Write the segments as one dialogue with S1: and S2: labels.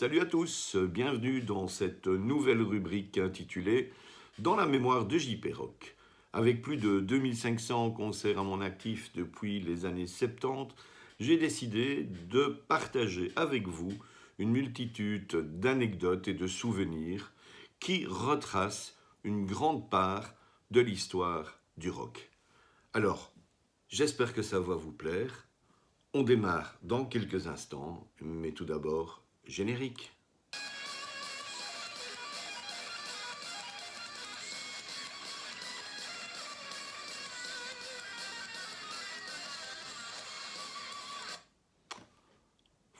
S1: Salut à tous, bienvenue dans cette nouvelle rubrique intitulée Dans la mémoire de JP Rock. Avec plus de 2500 concerts à mon actif depuis les années 70, j'ai décidé de partager avec vous une multitude d'anecdotes et de souvenirs qui retracent une grande part de l'histoire du rock. Alors, j'espère que ça va vous plaire. On démarre dans quelques instants, mais tout d'abord, générique.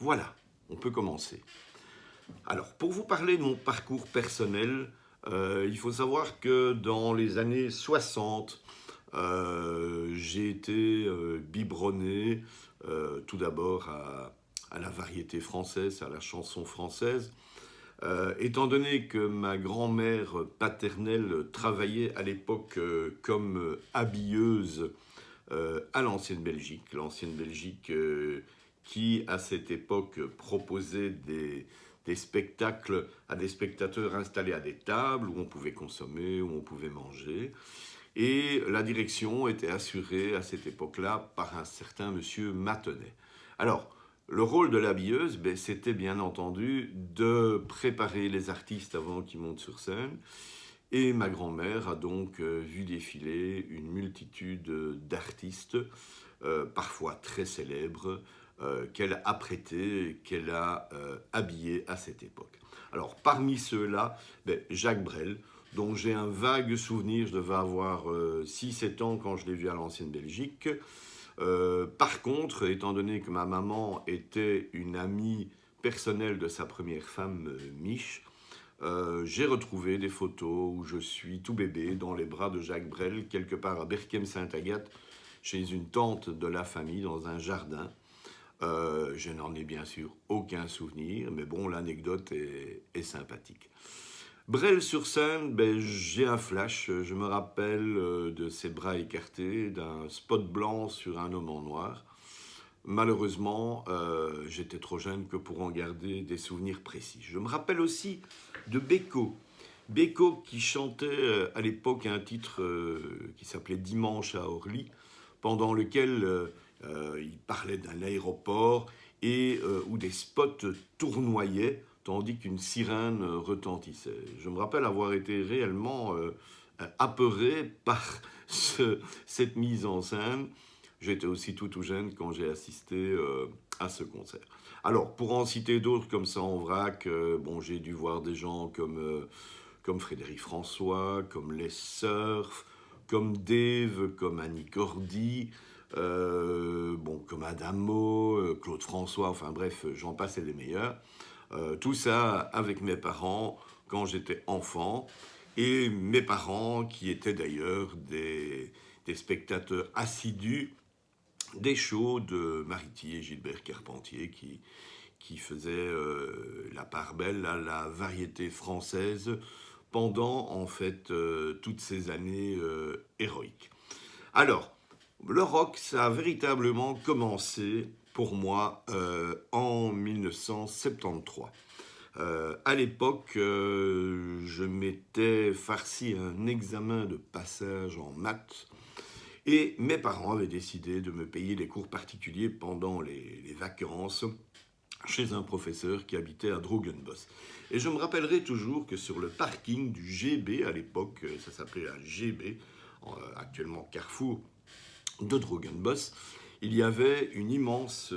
S1: Voilà, on peut commencer. Alors, pour vous parler de mon parcours personnel, il faut savoir que dans les années 60, j'ai été biberonné tout d'abord à la variété française, à la chanson française. Étant donné que ma grand-mère paternelle travaillait à l'époque comme habilleuse à l'ancienne Belgique. L'ancienne Belgique qui, à cette époque, proposait des spectacles à des spectateurs installés à des tables où on pouvait consommer, où on pouvait manger. Et la direction était assurée à cette époque-là par un certain monsieur Matenet. Alors, le rôle de l'habilleuse, c'était bien entendu de préparer les artistes avant qu'ils montent sur scène. Et ma grand-mère a donc vu défiler une multitude d'artistes, parfois très célèbres, qu'elle a apprêtés, qu'elle a habillés à cette époque. Alors, parmi ceux-là, Jacques Brel, dont j'ai un vague souvenir, je devais avoir 6-7 ans quand je l'ai vu à l'ancienne Belgique. Par contre, étant donné que ma maman était une amie personnelle de sa première femme, Mich, j'ai retrouvé des photos où je suis tout bébé dans les bras de Jacques Brel, quelque part à Berchem-Sainte-Agathe, chez une tante de la famille, dans un jardin. Je n'en ai bien sûr aucun souvenir, mais bon, l'anecdote est sympathique. Brel sur scène, j'ai un flash. Je me rappelle de ses bras écartés, d'un spot blanc sur un homme en noir. Malheureusement, j'étais trop jeune que pour en garder des souvenirs précis. Je me rappelle aussi de Beko. Beko qui chantait à l'époque un titre qui s'appelait Dimanche à Orly, pendant lequel il parlait d'un aéroport et où des spots tournoyaient tandis qu'une sirène retentissait. Je me rappelle avoir été réellement apeuré par cette mise en scène. J'étais aussi tout jeune quand j'ai assisté à ce concert. Alors, pour en citer d'autres comme ça en vrac, j'ai dû voir des gens comme Frédéric François, comme Les Surf, comme Dave, comme Annie Cordy, comme Adamo, Claude François, enfin bref, j'en passais des meilleurs. Tout ça avec mes parents quand j'étais enfant, et mes parents qui étaient d'ailleurs des spectateurs assidus des shows de Mariti et Gilbert Carpentier qui faisaient la part belle à la variété française pendant en fait toutes ces années héroïques. Alors, le rock, ça a véritablement commencé pour moi en 1973. À l'époque, je m'étais farci un examen de passage en maths et mes parents avaient décidé de me payer des cours particuliers pendant les vacances chez un professeur qui habitait à Drogenbos. Et je me rappellerai toujours que sur le parking du GB, à l'époque, ça s'appelait la GB, actuellement Carrefour de Drogenbos, il y avait une immense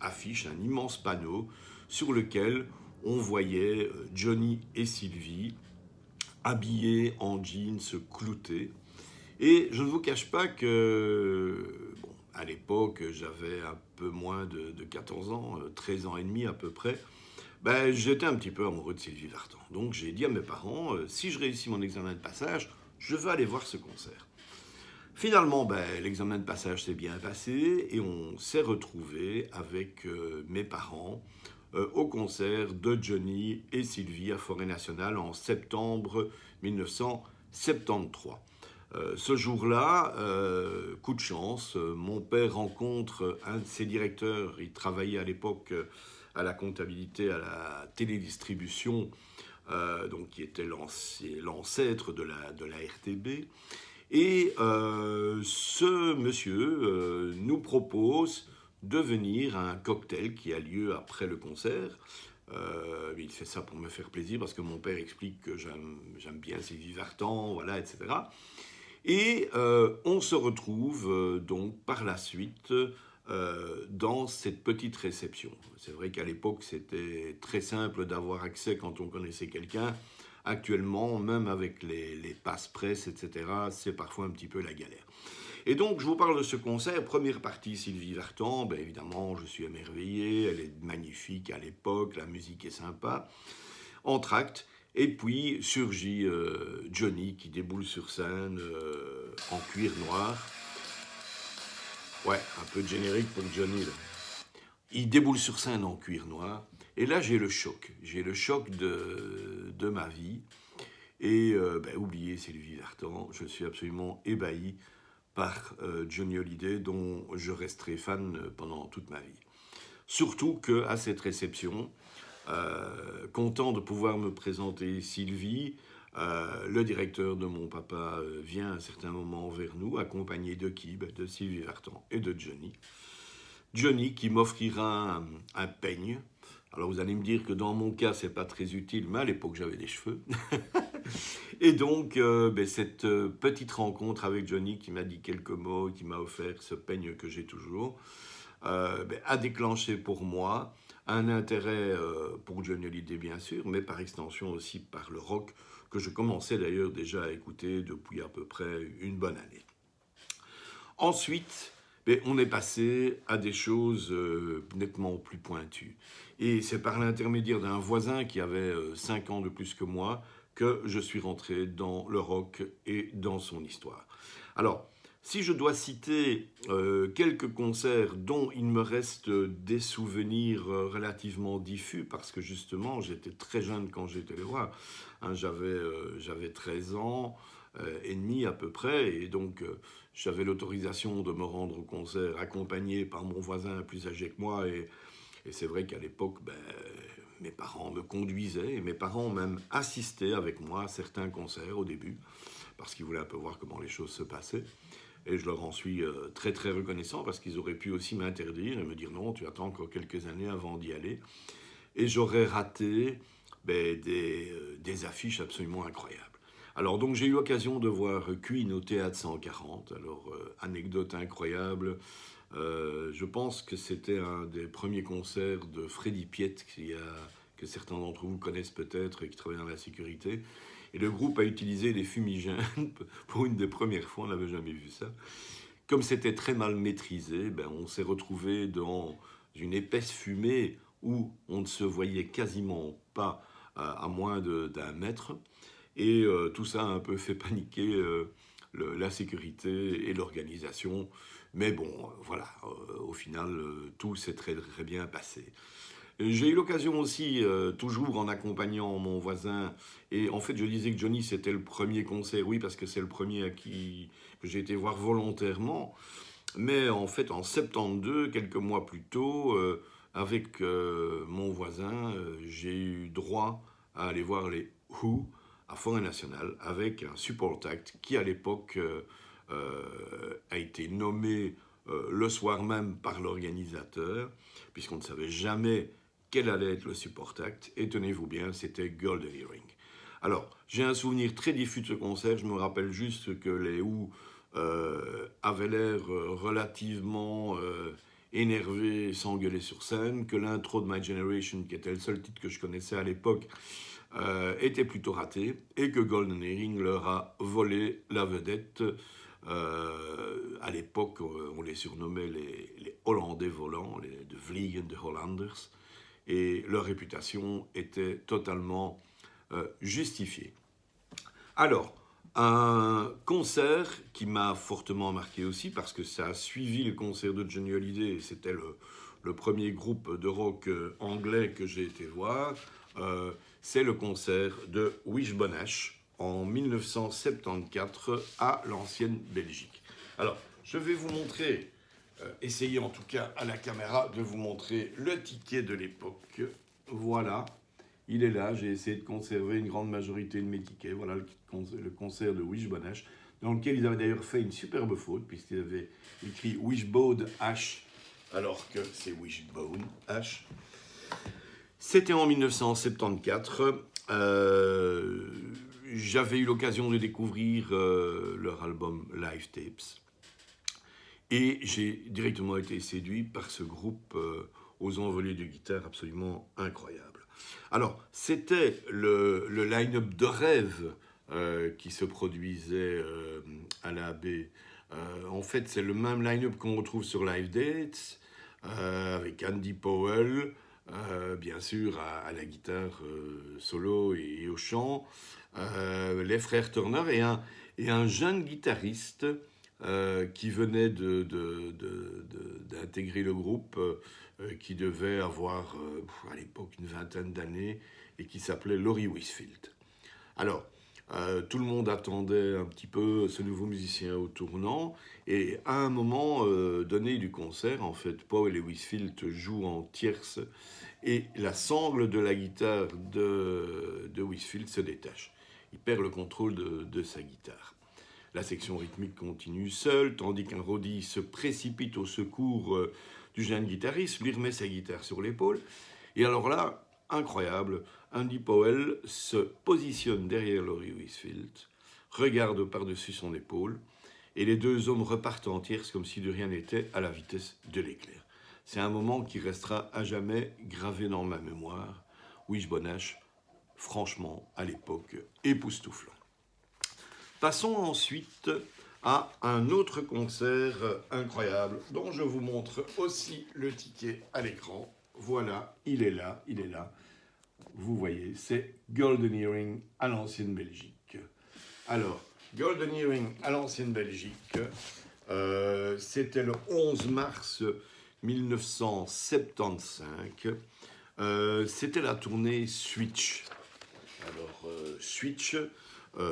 S1: affiche, un immense panneau sur lequel on voyait Johnny et Sylvie habillés en jeans cloutés. Et je ne vous cache pas que, à l'époque, j'avais un peu moins de 14 ans, 13 ans et demi à peu près. J'étais un petit peu amoureux de Sylvie Vartan. Donc j'ai dit à mes parents, si je réussis mon examen de passage, je veux aller voir ce concert. Finalement, l'examen de passage s'est bien passé et on s'est retrouvé avec mes parents au concert de Johnny et Sylvie à Forêt Nationale en septembre 1973. Ce jour-là, coup de chance, mon père rencontre un de ses directeurs, il travaillait à l'époque à la comptabilité, à la télédistribution, donc qui était l'ancêtre de la RTB. Et ce monsieur nous propose de venir à un cocktail qui a lieu après le concert. Il fait ça pour me faire plaisir parce que mon père explique que j'aime bien Sylvie Vartan, voilà, etc. Et on se retrouve donc par la suite dans cette petite réception. C'est vrai qu'à l'époque, c'était très simple d'avoir accès quand on connaissait quelqu'un. Actuellement, même avec les passe-presse, etc., c'est parfois un petit peu la galère. Et donc, je vous parle de ce concert. Première partie, Sylvie Vartan. Ben, évidemment, je suis émerveillé. Elle est magnifique à l'époque. La musique est sympa. Entr'acte. Et puis, surgit Johnny qui déboule sur scène en cuir noir. Ouais, un peu de générique pour Johnny, là. Il déboule sur scène en cuir noir. Et là, j'ai le choc. J'ai le choc de ma vie. Et oubliez Sylvie Vartan, je suis absolument ébahi par Johnny Hallyday, dont je resterai fan pendant toute ma vie. Surtout qu'à cette réception, content de pouvoir me présenter Sylvie, le directeur de mon papa vient à un certain moment vers nous, accompagné de qui? De Sylvie Vartan et de Johnny. Johnny qui m'offrira un peigne. Alors vous allez me dire que dans mon cas, c'est pas très utile, mais à l'époque, j'avais des cheveux. Et donc, cette petite rencontre avec Johnny qui m'a dit quelques mots, qui m'a offert ce peigne que j'ai toujours, a déclenché pour moi un intérêt pour Johnny Hallyday, bien sûr, mais par extension aussi par le rock, que je commençais d'ailleurs déjà à écouter depuis à peu près une bonne année. Ensuite, on est passé à des choses nettement plus pointues. Et c'est par l'intermédiaire d'un voisin qui avait 5 ans de plus que moi que je suis rentré dans le rock et dans son histoire. Alors, si je dois citer quelques concerts dont il me reste des souvenirs relativement diffus, parce que justement, j'étais très jeune quand j'étais les voir. Hein, j'avais 13 ans et demi à peu près, et donc j'avais l'autorisation de me rendre au concert accompagné par mon voisin plus âgé que moi, et c'est vrai qu'à l'époque, mes parents me conduisaient, et mes parents ont même assisté avec moi à certains concerts au début, parce qu'ils voulaient un peu voir comment les choses se passaient. Et je leur en suis très très reconnaissant, parce qu'ils auraient pu aussi m'interdire et me dire non, tu attends encore quelques années avant d'y aller. Et j'aurais raté des affiches absolument incroyables. Alors donc j'ai eu l'occasion de voir Queen au Théâtre 140. Alors anecdote incroyable, je pense que c'était un des premiers concerts de Freddy Piette que certains d'entre vous connaissent peut-être et qui travaille dans la sécurité. Et le groupe a utilisé des fumigènes pour une des premières fois, on n'avait jamais vu ça. Comme c'était très mal maîtrisé, on s'est retrouvé dans une épaisse fumée où on ne se voyait quasiment pas à moins d'un mètre. Et tout ça a un peu fait paniquer la sécurité et l'organisation. Mais bon, voilà, au final, tout s'est très, très bien passé. J'ai eu l'occasion aussi, toujours en accompagnant mon voisin, et en fait je disais que Johnny c'était le premier concert, oui parce que c'est le premier que j'ai été voir volontairement, mais en fait en 72, quelques mois plus tôt, avec mon voisin, j'ai eu droit à aller voir les Who à Forêt Nationale avec un support act qui à l'époque a été nommé le soir même par l'organisateur, puisqu'on ne savait jamais quel allait être le support act, et tenez-vous bien, c'était Golden Earring. Alors, j'ai un souvenir très diffus de ce concert, je me rappelle juste que les Who avaient l'air relativement énervés, s'engueulaient sur scène, que l'intro de My Generation, qui était le seul titre que je connaissais à l'époque, était plutôt raté, et que Golden Earring leur a volé la vedette. À l'époque, on les surnommait les Hollandais volants, de Vliegende Hollanders, et leur réputation était totalement justifiée. Alors, un concert qui m'a fortement marqué aussi, parce que ça a suivi le concert de Johnny Hallyday, et c'était le premier groupe de rock anglais que j'ai été voir, c'est le concert de Wishbone Ash en 1974 à l'ancienne Belgique. Alors, je vais vous montrer essayer en tout cas à la caméra de vous montrer le ticket de l'époque. Voilà, il est là. J'ai essayé de conserver une grande majorité de mes tickets. Voilà le concert de Wishbone Ash, dans lequel ils avaient d'ailleurs fait une superbe faute, puisqu'ils avaient écrit Wishbone Ash, alors que c'est Wishbone Ash. C'était en 1974. J'avais eu l'occasion de découvrir leur album Live Tapes. Et j'ai directement été séduit par ce groupe aux envolées de guitare absolument incroyable. Alors, c'était le line-up de rêve qui se produisait à la AB. En fait, c'est le même line-up qu'on retrouve sur Live Dates, avec Andy Powell, bien sûr, à la guitare solo et au chant, les frères Turner et un jeune guitariste qui venait d'intégrer le groupe, qui devait avoir à l'époque une vingtaine d'années et qui s'appelait Laurie Wishfield. Alors, tout le monde attendait un petit peu ce nouveau musicien au tournant, et à un moment donné du concert, en fait, Powell et Wishfield jouent en tierce, et la sangle de la guitare de Wishfield se détache. Il perd le contrôle de sa guitare. La section rythmique continue seule, tandis qu'un roadie se précipite au secours du jeune guitariste, lui remet sa guitare sur l'épaule. Et alors là, incroyable, Andy Powell se positionne derrière Laurie Wishfield, regarde par-dessus son épaule, et les deux hommes repartent en tierce comme si de rien n'était, à la vitesse de l'éclair. C'est un moment qui restera à jamais gravé dans ma mémoire. Wishbone Ash, franchement, à l'époque, époustouflant. Passons ensuite à un autre concert incroyable dont je vous montre aussi le ticket à l'écran. Voilà, il est là. Vous voyez, c'est Golden Earring à l'ancienne Belgique. Alors, Golden Earring à l'ancienne Belgique, c'était le 11 mars 1975. C'était la tournée Switch. Alors, Switch,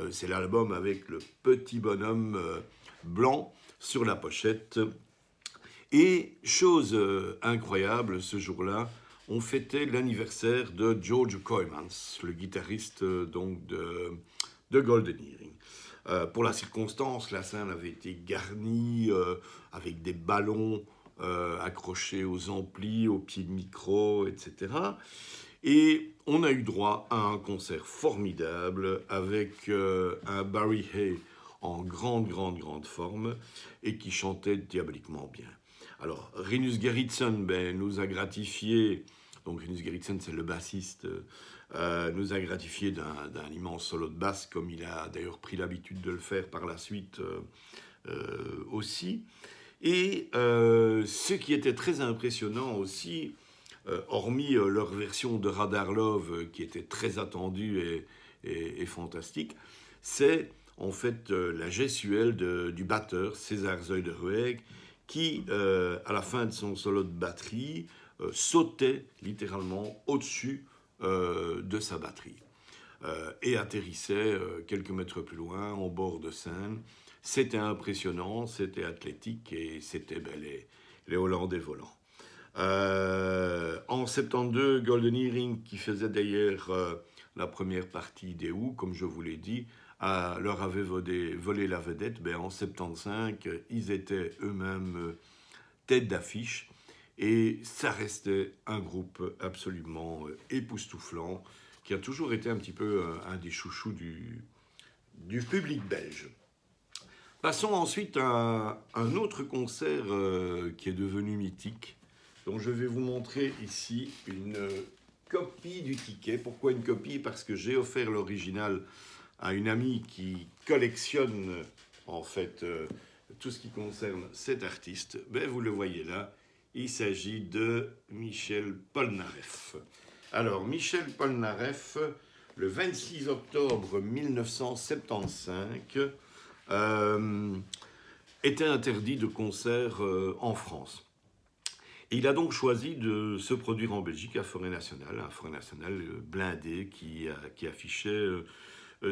S1: c'est l'album avec le petit bonhomme blanc sur la pochette. Et chose incroyable, ce jour-là, on fêtait l'anniversaire de George Kooijmans, le guitariste donc de Golden Earring. Pour la circonstance, la scène avait été garnie avec des ballons accrochés aux amplis, aux pieds de micro, etc. Et on a eu droit à un concert formidable avec un Barry Hay en grande forme et qui chantait diaboliquement bien. Alors, Rinus Gerritsen nous a gratifié, donc Rinus Gerritsen c'est le bassiste, nous a gratifié d'un immense solo de basse, comme il a d'ailleurs pris l'habitude de le faire par la suite aussi. Et ce qui était très impressionnant aussi, hormis leur version de Radar Love qui était très attendue et fantastique, c'est en fait la gestuelle du batteur César Zuiderweg qui, à la fin de son solo de batterie, sautait littéralement au-dessus de sa batterie et atterrissait quelques mètres plus loin, en bord de scène. C'était impressionnant, c'était athlétique et c'était les Hollandais volants. En 72, Golden Earring, qui faisait d'ailleurs la première partie des Who, comme je vous l'ai dit, leur avait volé la vedette. En 75, ils étaient eux-mêmes tête d'affiche et ça restait un groupe absolument époustouflant qui a toujours été un petit peu un des chouchous du public belge. Passons ensuite à un autre concert qui est devenu mythique. Donc je vais vous montrer ici une copie du ticket. Pourquoi une copie? Parce que j'ai offert l'original à une amie qui collectionne en fait tout ce qui concerne cet artiste. Vous le voyez là, il s'agit de Michel Polnareff. Alors Michel Polnareff, le 26 octobre 1975, était interdit de concert en France. Et il a donc choisi de se produire en Belgique à Forêt Nationale, un Forêt Nationale blindé qui affichait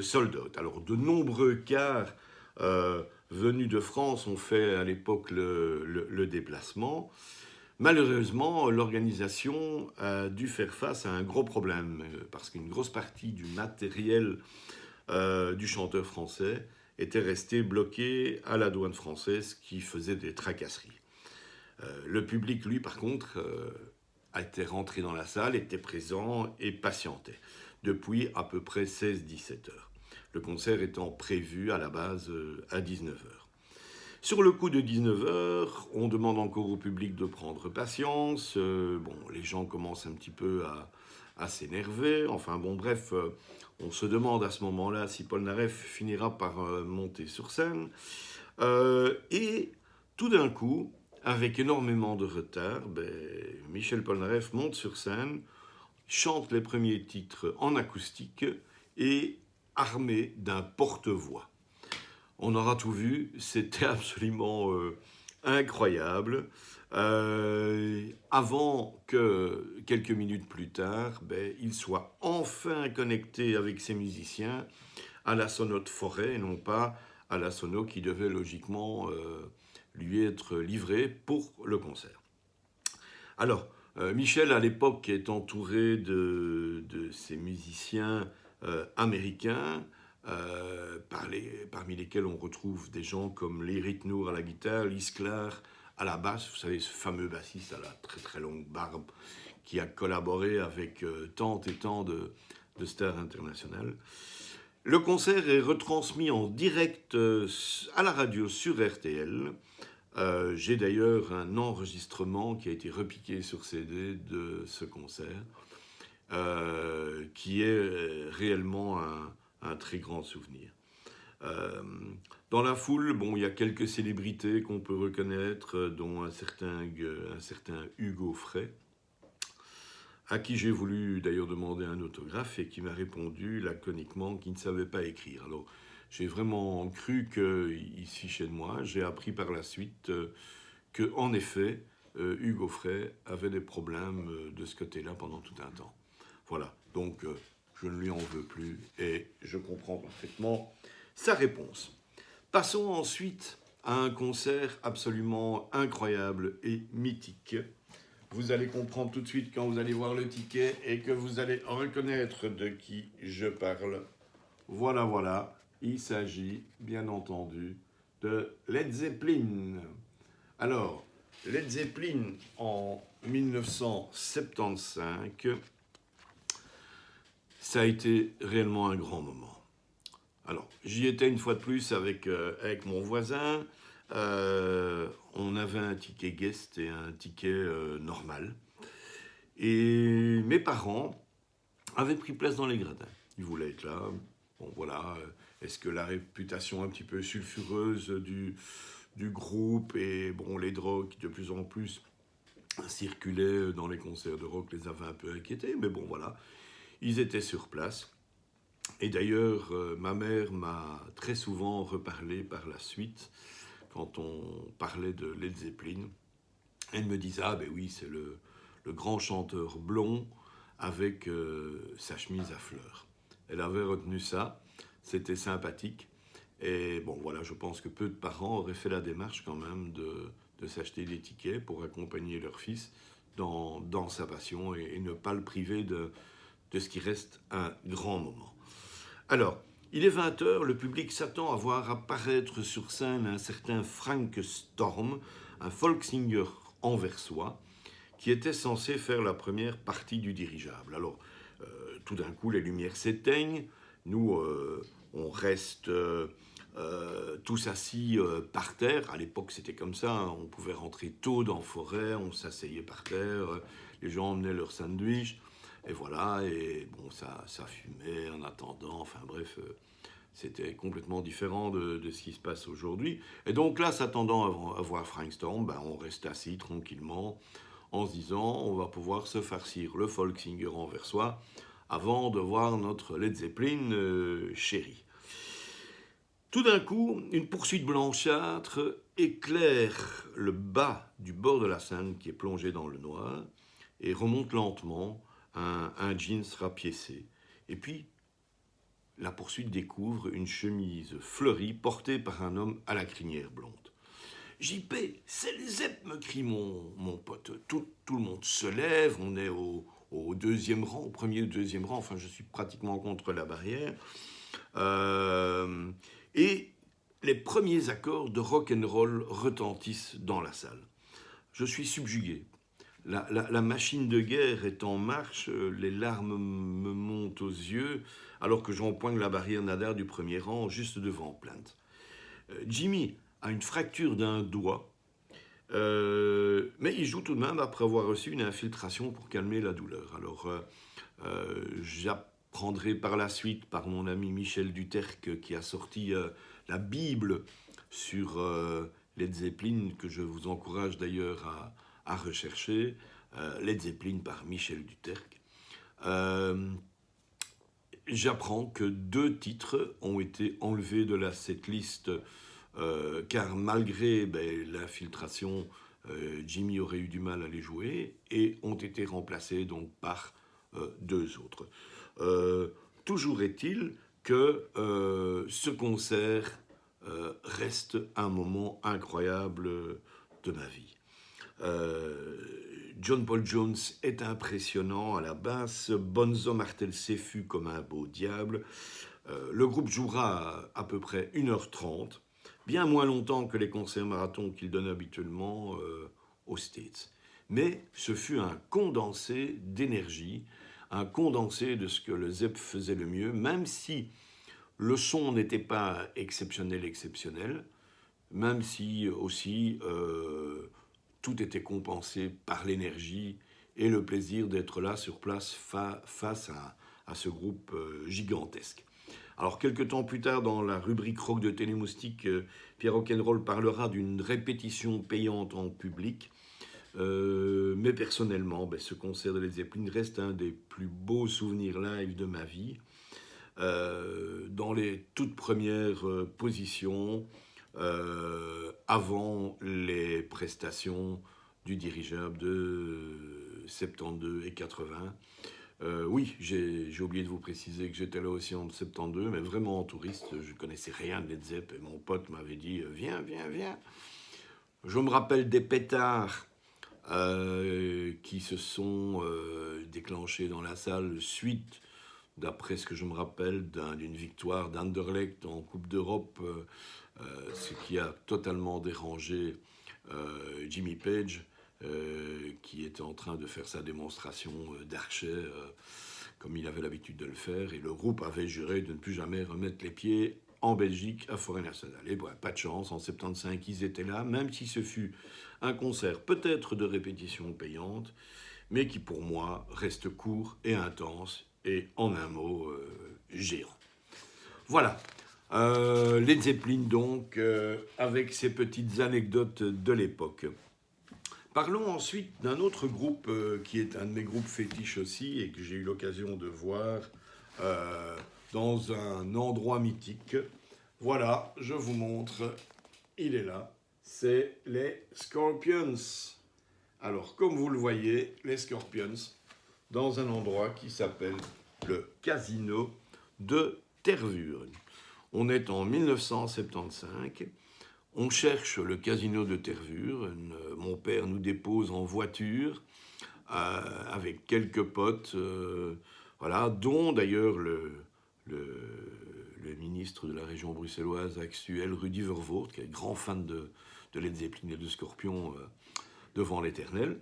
S1: sold out. Alors de nombreux cars venus de France ont fait à l'époque le déplacement. Malheureusement, l'organisation a dû faire face à un gros problème, parce qu'une grosse partie du matériel du chanteur français était resté bloqué à la douane française, qui faisait des tracasseries. Le public, lui, par contre, a été rentré dans la salle, était présent et patientait depuis à peu près 16-17 heures. Le concert étant prévu à la base à 19 heures. Sur le coup de 19 heures, on demande encore au public de prendre patience. Les gens commencent un petit peu à s'énerver. Enfin bon, bref, on se demande à ce moment-là si Polnareff finira par monter sur scène. Et tout d'un coup, avec énormément de retard, Michel Polnareff monte sur scène, chante les premiers titres en acoustique et armé d'un porte-voix. On aura tout vu, c'était absolument incroyable. Avant que, quelques minutes plus tard, il soit enfin connecté avec ses musiciens à la sono de Forêt, et non pas à la sono qui devait logiquement lui être livrée pour le concert. Alors, Michel, à l'époque, est entouré de ces musiciens américains, parmi lesquels on retrouve des gens comme Lee Ritenour à la guitare, Lee Sklar à la basse, vous savez, ce fameux bassiste à la très très longue barbe qui a collaboré avec tant et tant de stars internationales. Le concert est retransmis en direct à la radio sur RTL. J'ai d'ailleurs un enregistrement qui a été repiqué sur CD de ce concert, qui est réellement un très grand souvenir. Dans la foule, il y a quelques célébrités qu'on peut reconnaître, dont un certain Hugo Frey, à qui j'ai voulu d'ailleurs demander un autographe et qui m'a répondu laconiquement qu'il ne savait pas écrire. Alors, j'ai vraiment cru qu'il se fichait de moi. J'ai appris par la suite qu'en effet, Hugo Frey avait des problèmes de ce côté-là pendant tout un temps. Voilà, donc je ne lui en veux plus et je comprends parfaitement sa réponse. Passons ensuite à un concert absolument incroyable et mythique. Vous allez comprendre tout de suite quand vous allez voir le ticket et que vous allez reconnaître de qui je parle. Voilà, il s'agit bien entendu de Led Zeppelin. Alors, Led Zeppelin en 1975, ça a été réellement un grand moment. Alors, j'y étais une fois de plus avec mon voisin. On avait un ticket guest et un ticket normal. Et mes parents avaient pris place dans les gradins. Ils voulaient être là. Bon, voilà. Est-ce que la réputation un petit peu sulfureuse du groupe et les drogues qui de plus en plus circulaient dans les concerts de rock les avaient un peu inquiétés. Mais bon, voilà. Ils étaient sur place. Et d'ailleurs, ma mère m'a très souvent reparlé par la suite, quand on parlait de Led Zeppelin. Elle me disait, oui, c'est le grand chanteur blond avec sa chemise à fleurs. Elle avait retenu ça, c'était sympathique. Et je pense que peu de parents auraient fait la démarche quand même de s'acheter des tickets pour accompagner leur fils dans sa passion et ne pas le priver de ce qui reste un grand moment. Alors, il est 20h, le public s'attend à voir apparaître sur scène un certain Frank Storm, un folk singer anversois, qui était censé faire la première partie du dirigeable. Alors, tout d'un coup, les lumières s'éteignent, nous, on reste tous assis par terre. À l'époque, c'était comme ça, on pouvait rentrer tôt dans Forêt, on s'asseyait par terre, les gens emmenaient leur sandwich. Et voilà, et ça fumait en attendant, enfin bref, c'était complètement différent de ce qui se passe aujourd'hui. Et donc là, s'attendant à voir Frank Storm, on reste assis tranquillement, en se disant, on va pouvoir se farcir le folk singer anversois avant de voir notre Led Zeppelin chéri. Tout d'un coup, une poursuite blanchâtre éclaire le bas du bord de la scène qui est plongé dans le noir et remonte lentement un jeans rapiécé. Et puis, la poursuite découvre une chemise fleurie portée par un homme à la crinière blonde. JP, c'est le ZEP, me crie mon pote. Tout le monde se lève, on est au deuxième rang, au premier ou deuxième rang, enfin je suis pratiquement contre la barrière. Et les premiers accords de rock'n'roll retentissent dans la salle. Je suis subjugué. La machine de guerre est en marche, les larmes me montent aux yeux, alors que j'empoigne la barrière Nadar du premier rang, juste devant Plainte. Jimmy a une fracture d'un doigt, mais il joue tout de même après avoir reçu une infiltration pour calmer la douleur. Alors, j'apprendrai par la suite, par mon ami Michel Duterque, qui a sorti la Bible sur Led Zeppelin, que je vous encourage d'ailleurs à rechercher, Led Zeppelin par Michel Duterque. J'apprends que 2 titres ont été enlevés de la setlist car malgré l'infiltration, Jimmy aurait eu du mal à les jouer et ont été remplacés donc par 2 autres. Toujours est-il que ce concert reste un moment incroyable de ma vie. John Paul Jones est impressionnant à la basse, Bonzo Martel s'effue comme un beau diable. Le groupe jouera à peu près 1h30, bien moins longtemps que les concerts marathons qu'il donne habituellement aux States. Mais ce fut un condensé d'énergie, un condensé de ce que le ZEP faisait le mieux, même si le son n'était pas exceptionnel, même si aussi tout était compensé par l'énergie et le plaisir d'être là sur place face à ce groupe gigantesque. Alors, quelques temps plus tard, dans la rubrique rock de Télémoustique, Pierre Rock'n'Roll parlera d'une répétition payante en public. Mais personnellement, ce concert de Led Zeppelin reste un des plus beaux souvenirs live de ma vie. Dans les toutes premières positions, avant les prestations du dirigeable de 72 et 80. Oui, j'ai oublié de vous préciser que j'étais là aussi en 72, mais vraiment en touriste. Je connaissais rien de Led Zepp et mon pote m'avait dit « Viens. » Je me rappelle des pétards qui se sont déclenchés dans la salle suite, d'après ce que je me rappelle, d'une victoire d'Anderlecht en Coupe d'Europe, ce qui a totalement dérangé Jimmy Page, qui était en train de faire sa démonstration d'archet comme il avait l'habitude de le faire, et le groupe avait juré de ne plus jamais remettre les pieds en Belgique à Forêt Nationale. Et pas de chance, en 75 ils étaient là, même si ce fut un concert peut-être de répétition payante, mais qui pour moi reste court et intense, et en un mot, géant. Voilà, Led Zeppelin donc, avec ces petites anecdotes de l'époque. Parlons ensuite d'un autre groupe qui est un de mes groupes fétiches aussi et que j'ai eu l'occasion de voir dans un endroit mythique. Voilà, je vous montre, il est là, c'est les Scorpions. Alors, comme vous le voyez, les Scorpions, dans un endroit qui s'appelle le Casino de Tervuren. On est en 1975. On cherche le Casino de Tervuren. Mon père nous dépose en voiture avec quelques potes, voilà, dont d'ailleurs le ministre de la région bruxelloise actuel, Rudy Vervoort, qui est grand fan de Led Zeppelin et de Scorpions devant l'Éternel.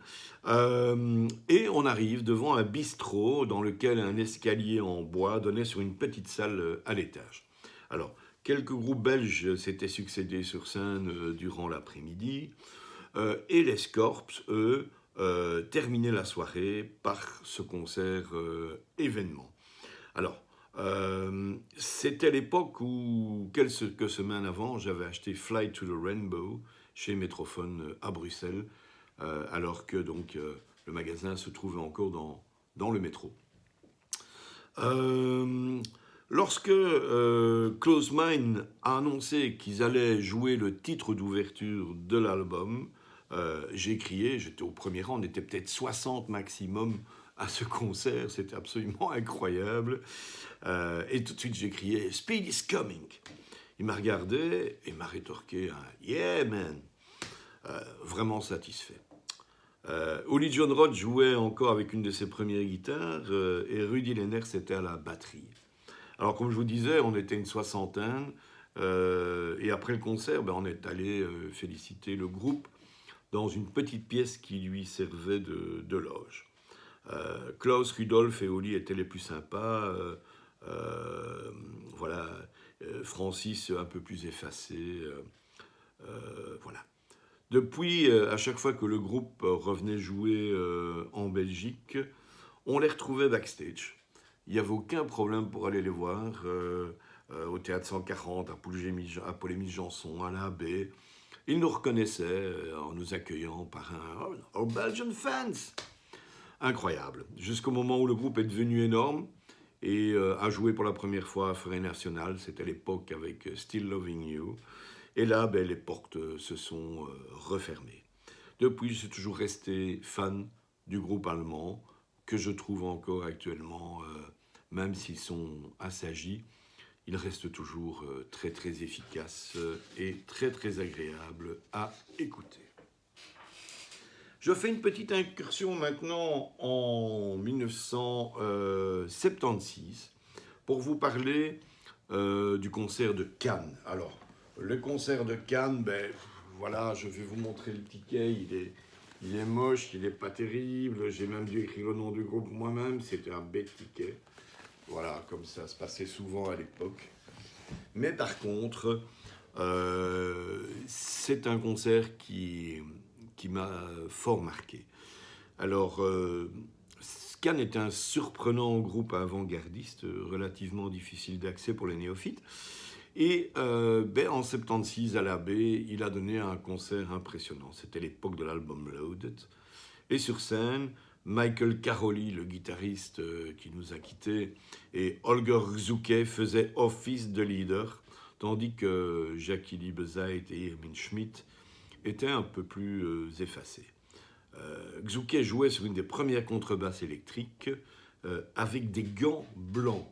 S1: Et on arrive devant un bistrot dans lequel un escalier en bois donnait sur une petite salle à l'étage. Alors, quelques groupes belges s'étaient succédés sur scène durant l'après-midi, et les Scorps, eux, terminaient la soirée par ce concert événement. Alors, c'était l'époque où, quelques semaines avant, j'avais acheté Fly to the Rainbow chez Metrophone à Bruxelles, alors que donc, le magasin se trouvait encore dans le métro. Lorsque Close Mind a annoncé qu'ils allaient jouer le titre d'ouverture de l'album, j'ai crié, j'étais au premier rang, on était peut-être 60 maximum à ce concert, c'était absolument incroyable. Et tout de suite, j'ai crié « Speed is coming ». Il m'a regardé et m'a rétorqué un « Yeah, man ». Vraiment satisfait. Oli John Roth jouait encore avec une de ses premières guitares et Rudy Lenners était à la batterie. Alors, comme je vous disais, on était une soixantaine et après le concert, on est allé féliciter le groupe dans une petite pièce qui lui servait de loge. Klaus, Rudolf et Oli étaient les plus sympas. Voilà, Francis un peu plus effacé. Voilà. Depuis, à chaque fois que le groupe revenait jouer en Belgique, on les retrouvait backstage. Il n'y avait aucun problème pour aller les voir au Théâtre 140, à Polémies-Janson, à la Baie. Ils nous reconnaissaient en nous accueillant par un « Oh, Belgian fans !» Incroyable. Jusqu'au moment où le groupe est devenu énorme et a joué pour la première fois à Forêt Nationale. C'était l'époque avec Still Loving You. Et là, les portes se sont refermées. Depuis, je suis toujours resté fan du groupe allemand, que je trouve encore actuellement, même s'ils sont assagis, ils restent toujours très très efficaces et très très agréables à écouter. Je fais une petite incursion maintenant en 1976 pour vous parler du concert de Cannes. Alors, le concert de Cannes, voilà, je vais vous montrer le ticket, il est moche, il n'est pas terrible, j'ai même dû écrire le nom du groupe moi-même, c'était un bête ticket. Voilà, comme ça se passait souvent à l'époque. Mais par contre, c'est un concert qui m'a fort marqué. Alors, Cannes est un surprenant groupe avant-gardiste, relativement difficile d'accès pour les néophytes. Et en 76, à la Baie, il a donné un concert impressionnant. C'était l'époque de l'album Loaded. Et sur scène, Michael Caroli, le guitariste qui nous a quittés, et Holger Czukay faisaient office de leader, tandis que Jackie Liebezeit et Irmin Schmidt étaient un peu plus effacés. Czukay jouait sur une des premières contrebasses électriques avec des gants blancs.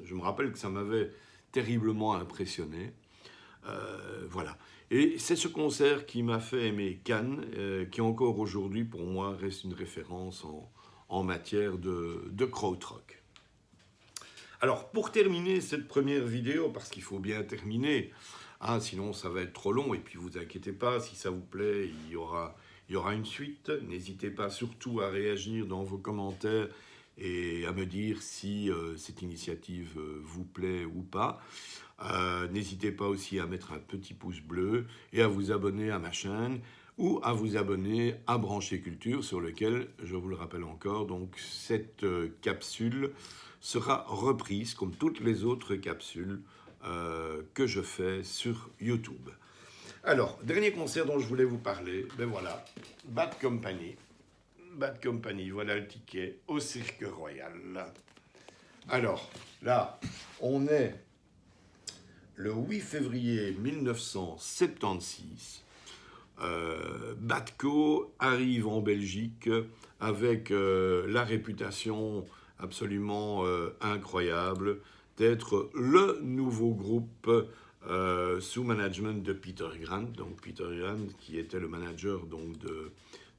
S1: Je me rappelle que ça m'avait terriblement impressionné. Voilà. Et c'est ce concert qui m'a fait aimer Cannes, qui encore aujourd'hui, pour moi, reste une référence en matière de krautrock. Alors, pour terminer cette première vidéo, parce qu'il faut bien terminer, sinon ça va être trop long, et puis vous inquiétez pas, si ça vous plaît, il y aura une suite. N'hésitez pas surtout à réagir dans vos commentaires et à me dire si cette initiative vous plaît ou pas. N'hésitez pas aussi à mettre un petit pouce bleu et à vous abonner à ma chaîne ou à vous abonner à Brancher Culture, sur lequel, je vous le rappelle encore, donc cette capsule sera reprise comme toutes les autres capsules que je fais sur YouTube. Alors, dernier concert dont je voulais vous parler, voilà, Bad Company. Bad Company, voilà le ticket au Cirque Royal. Alors, là, on est le 8 février 1976. Badco arrive en Belgique avec la réputation absolument incroyable d'être le nouveau groupe sous management de Peter Grant. Donc Peter Grant qui était le manager donc, de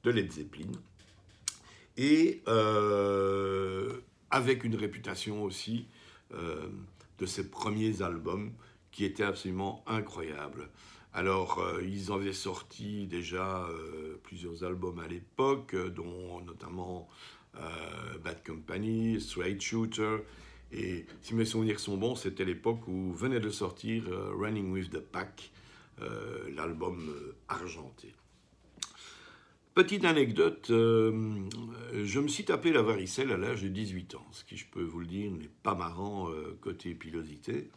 S1: Led Zeppelin. Et avec une réputation aussi de ses premiers albums qui étaient absolument incroyables. Alors, ils avaient sorti déjà plusieurs albums à l'époque, dont notamment Bad Company, Straight Shooter, et si mes souvenirs sont bons, c'était l'époque où venait de sortir Running with the Pack, l'album argenté. Petite anecdote, je me suis tapé la varicelle à l'âge de 18 ans, ce qui, je peux vous le dire, n'est pas marrant côté pilosité.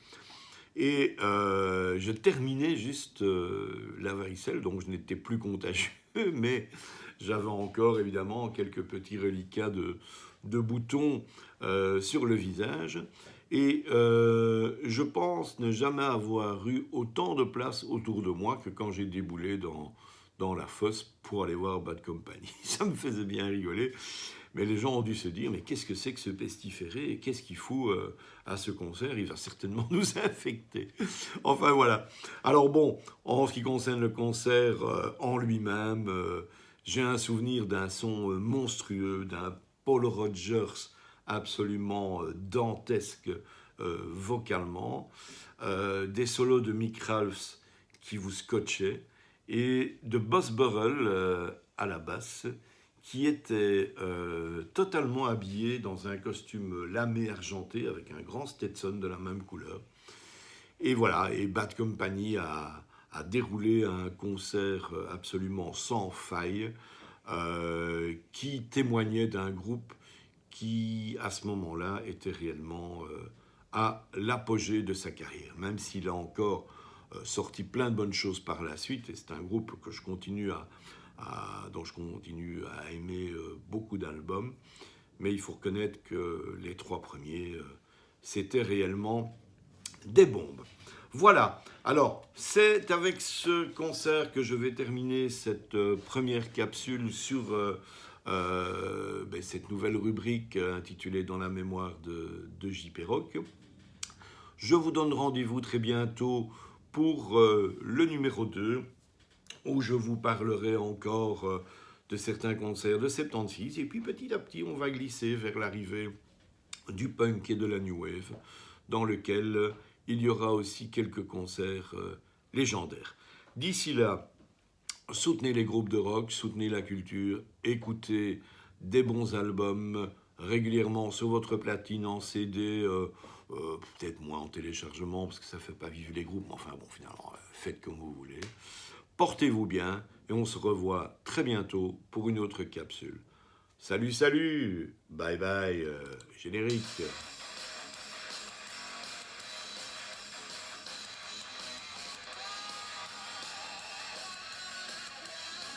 S1: Et je terminais juste la varicelle, donc je n'étais plus contagieux, mais j'avais encore évidemment quelques petits reliquats de boutons sur le visage. Et je pense ne jamais avoir eu autant de place autour de moi que quand j'ai déboulé dans la fosse pour aller voir Bad Company. Ça me faisait bien rigoler. Mais les gens ont dû se dire, mais qu'est-ce que c'est que ce pestiféré et qu'est-ce qu'il fout à ce concert? Il va certainement nous infecter. Enfin voilà. Alors bon, en ce qui concerne le concert en lui-même, j'ai un souvenir d'un son monstrueux, d'un Paul Rogers absolument dantesque vocalement, des solos de Mick Ralphs qui vous scotchaient, et de Boss Burrell à la basse, qui était totalement habillé dans un costume lamé argenté avec un grand Stetson de la même couleur. Et voilà, et Bad Company a déroulé un concert absolument sans faille, qui témoignait d'un groupe qui, à ce moment-là, était réellement à l'apogée de sa carrière. Même s'il a encore sorti plein de bonnes choses par la suite, et c'est un groupe que je continue dont je continue à aimer beaucoup d'albums, mais il faut reconnaître que les 3 premiers, c'était réellement des bombes. Voilà, alors c'est avec ce concert que je vais terminer cette première capsule sur cette nouvelle rubrique intitulée Dans la mémoire de J.P. Rock. Je vous donne rendez-vous très bientôt pour le numéro 2, où je vous parlerai encore de certains concerts de 76, et puis petit à petit on va glisser vers l'arrivée du punk et de la new wave, dans lequel il y aura aussi quelques concerts légendaires. D'ici là, soutenez les groupes de rock, soutenez la culture, écoutez des bons albums régulièrement sur votre platine en CD, peut-être moins en téléchargement parce que ça ne fait pas vivre les groupes, mais enfin bon, finalement, faites comme vous voulez. Portez-vous bien et on se revoit très bientôt pour une autre capsule. Salut, salut, bye bye, générique.